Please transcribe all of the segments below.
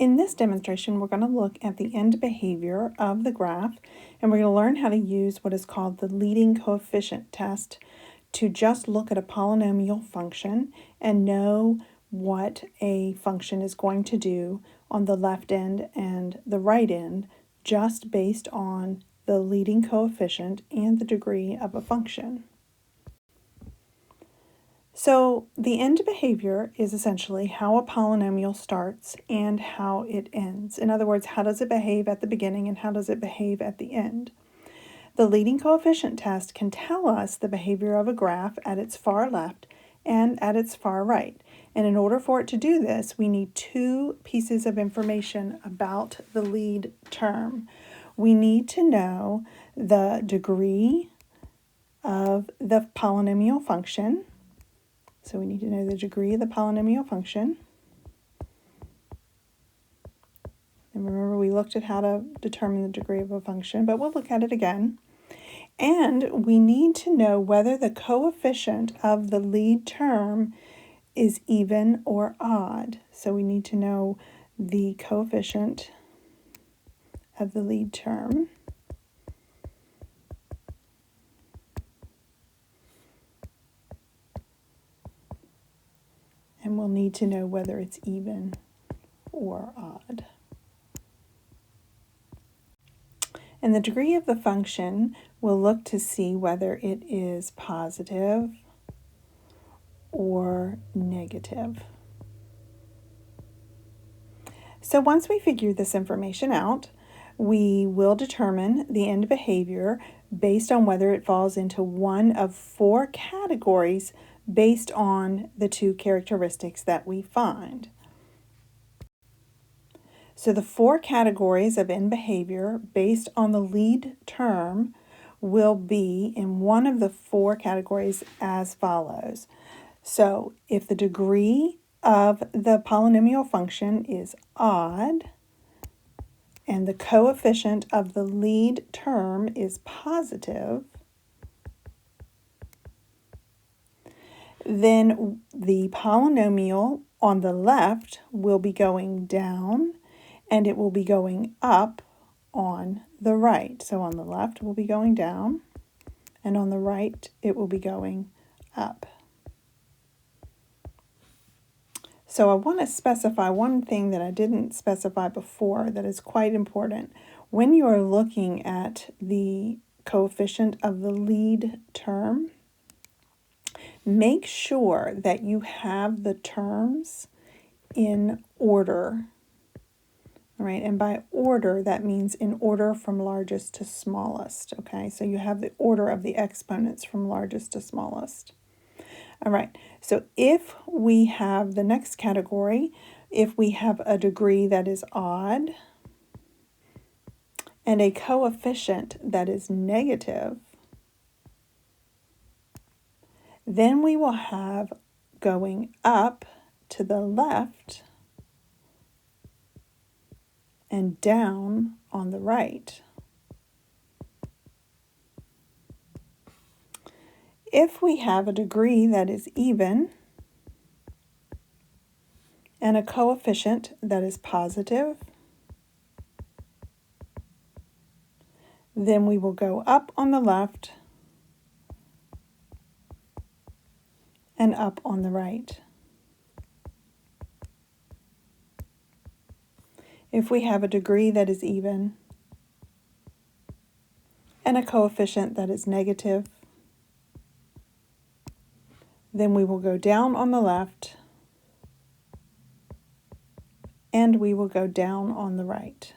In this demonstration, we're going to look at the end behavior of the graph, and we're going to learn how to use what is called the leading coefficient test to just look at a polynomial function and know what a function is going to do on the left end and the right end just based on the leading coefficient and the degree of a function. So the end behavior is essentially how a polynomial starts and how it ends. In other words, how does it behave at the beginning and how does it behave at the end? The leading coefficient test can tell us the behavior of a graph at its far left and at its far right. And in order for it to do this, we need two pieces of information about the lead term. We need to know the degree of the polynomial function. So we need to know the degree of the polynomial function. And remember, we looked at how to determine the degree of a function, but we'll look at it again. And we need to know whether the coefficient of the lead term is even or odd. So we need to know the coefficient of the lead term. And we'll need to know whether it's even or odd. And the degree of the function will look to see whether it is positive or negative. So once we figure this information out, we will determine the end behavior based on whether it falls into one of four categories based on the two characteristics that we find. So the four categories of end behavior based on the lead term will be in one of the four categories as follows. So if the degree of the polynomial function is odd and the coefficient of the lead term is positive, then the polynomial on the left will be going down and it will be going up on the right. So on the left it will be going down and on the right it will be going up. So I want to specify one thing that I didn't specify before that is quite important. When you are looking at the coefficient of the lead term, make sure that you have the terms in order. All right, and by order, that means in order from largest to smallest. Okay, so you have the order of the exponents from largest to smallest. All right, so if we have the next category, if we have a degree that is odd and a coefficient that is negative, then we will have going up to the left and down on the right. If we have a degree that is even and a coefficient that is positive, then we will go up on the left and up on the right. If we have a degree that is even and a coefficient that is negative, then we will go down on the left and we will go down on the right.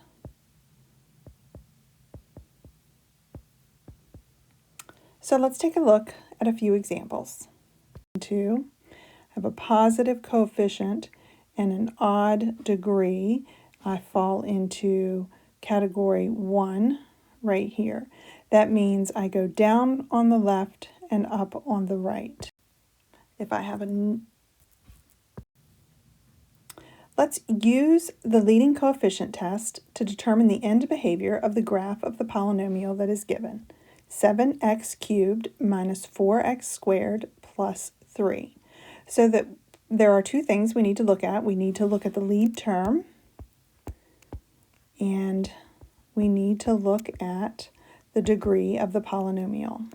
So let's take a look at a few examples. To have a positive coefficient and an odd degree, I fall into category 1 right here. That means I go down on the left and up on the right. If I have let's use the leading coefficient test to determine the end behavior of the graph of the polynomial that is given. 7x cubed minus 4x squared plus 3. So that there are two things we need to look at. We need to look at the lead term and we need to look at the degree of the polynomial.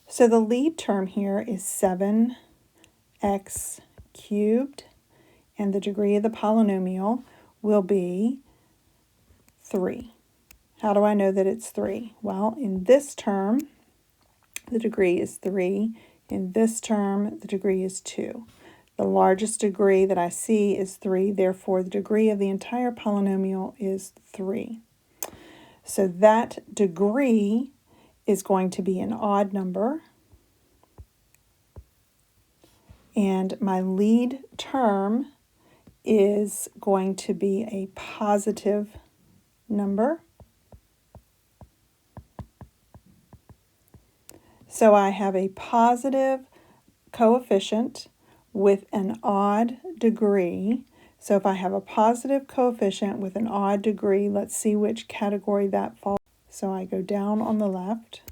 So the lead term here is 7x cubed, and the degree of the polynomial will be 3. How do I know that it's 3? Well, in this term, the degree is 3. In this term, the degree is 2. The largest degree that I see is 3, therefore the degree of the entire polynomial is 3. So that degree is going to be an odd number, and my lead term is going to be a positive number. So I have a positive coefficient with an odd degree. So if I have a positive coefficient with an odd degree, let's see which category that falls. So I go down on the left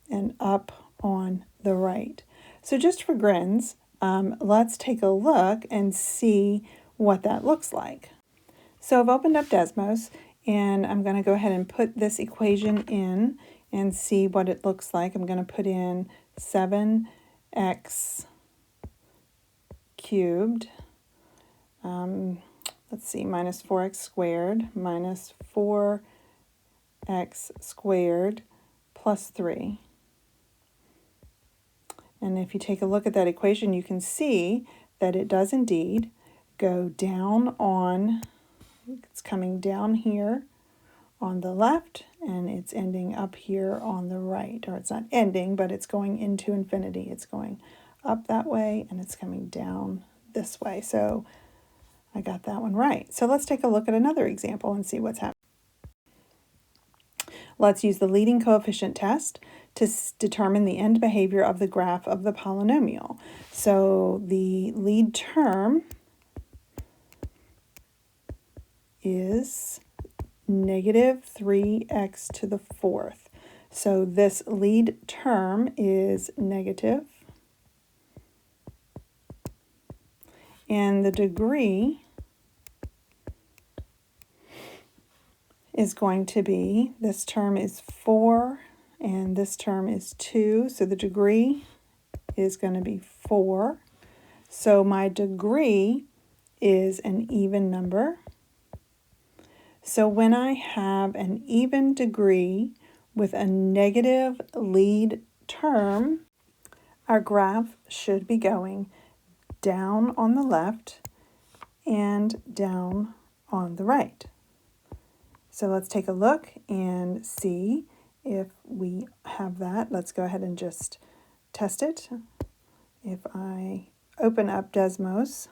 and up on the right. So just for grins, let's take a look and see what that looks like. So I've opened up Desmos, and I'm going to go ahead and put this equation in and see what it looks like. I'm going to put in 7x cubed, let's see, minus 4x squared minus 4x squared plus 3. And if you take a look at that equation, you can see that it does indeed go down on, it's coming down here on the left, and it's ending up here on the right. Or it's not ending, but it's going into infinity. It's going up that way, and it's coming down this way. So I got that one right. So let's take a look at another example and see what's happening. Let's use the leading coefficient test to determine the end behavior of the graph of the polynomial. So the lead term is negative 3x to the 4th. So this lead term is negative, and the degree is going to be, this term is 4 and this term is 2, so the degree is going to be 4. So my degree is an even number. So when I have an even degree with a negative lead term, our graph should be going down on the left and down on the right. So let's take a look and see if we have that. Let's go ahead and just test it. If I open up Desmos.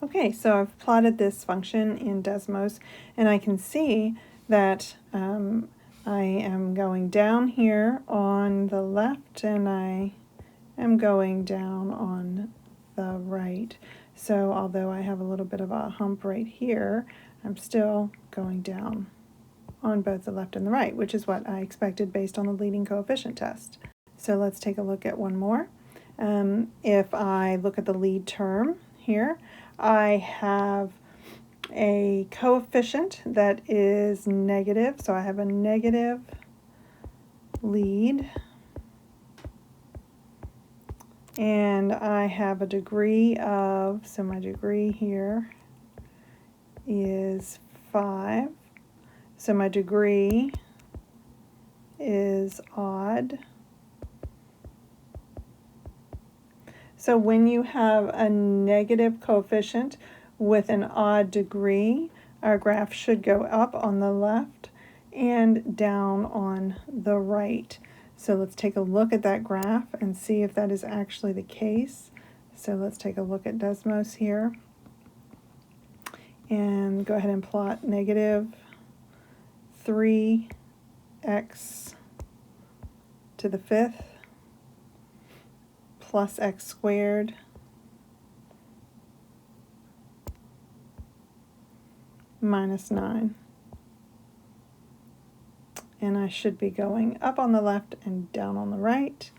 Okay, so I've plotted this function in Desmos, and I can see that I am going down here on the left, and I am going down on the right. So although I have a little bit of a hump right here, I'm still going down on both the left and the right, which is what I expected based on the leading coefficient test. So let's take a look at one more. If I look at the lead term here, I have a coefficient that is negative, so I have a negative lead, and I have a degree of, so my degree here is 5, so my degree is odd. So when you have a negative coefficient with an odd degree, our graph should go up on the left and down on the right. So let's take a look at that graph and see if that is actually the case. So let's take a look at Desmos here and go ahead and plot negative 3x to the 5th plus x squared minus 9. And I should be going up on the left and down on the right.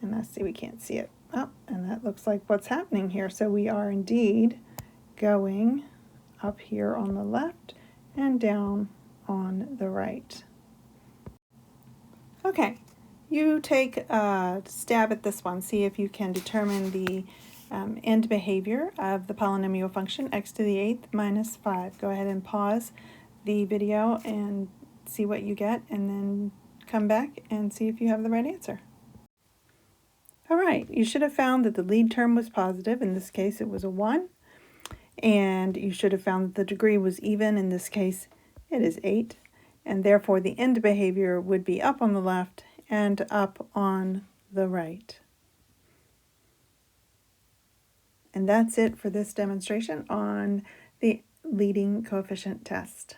And I see we can't see it Oh, and that looks like what's happening here. So we are indeed going up here on the left and down on the right. Okay, you take a stab at this one. See if you can determine the end behavior of the polynomial function x to the 8th minus 5. Go ahead and pause the video and see what you get, and then come back and see if you have the right answer. All right, you should have found that the lead term was positive. In this case, it was a 1. And you should have found that the degree was even. In this case, it is 8. And therefore, the end behavior would be up on the left and up on the right. And that's it for this demonstration on the leading coefficient test.